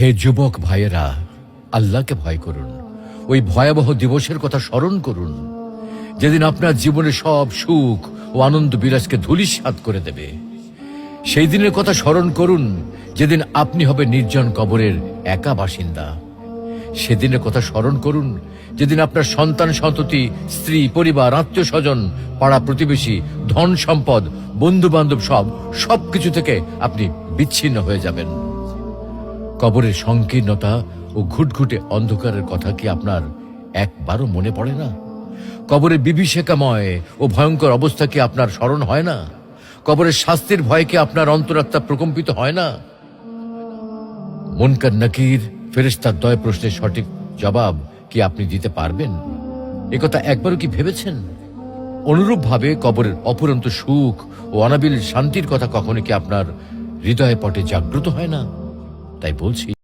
হে যুবক ভাইয়েরা, আল্লাহকে ভয় করুন। ওই ভয়াবহ দিবসের কথা স্মরণ করুন যেদিন আপনার জীবনে সব সুখ ও আনন্দ বিলাসকে ধূলিসাৎ করে দেবে। সেই দিনের কথা স্মরণ করুন যেদিন আপনি হবে নির্জন কবরের একা বাসিন্দা। সেদিনের কথা স্মরণ করুন যেদিন আপনার সন্তান সন্ততি, স্ত্রী, পরিবার, আত্মীয় স্বজন, পাড়া প্রতিবেশী, ধন সম্পদ, বন্ধু বান্ধব সবকিছু থেকে আপনি বিচ্ছিন্ন হয়ে যাবেন। কবরের সংকীর্ণতা ও ঘুটঘুটে অন্ধকারের কথা কি আপনার একবারও মনে পড়ে না? কবরের বিভীষিকাময় ও ভয়ঙ্কর অবস্থা কি আপনার স্মরণ হয় না? কবরের শাস্তির ভয় কি আপনার অন্তরাত্মা প্রকম্পিত হয় না? মুনকার নাকির ফেরেশতার দয় প্রশ্নের সঠিক জবাব কি আপনি দিতে পারবেন? একথা একবারও কি ভেবেছেন? অনুরূপভাবে কবরের অপুরন্ত সুখ ও অনাবিল শান্তির কথা কখনো কি আপনার হৃদয় পটে জাগ্রত হয় না? তাই বলছি,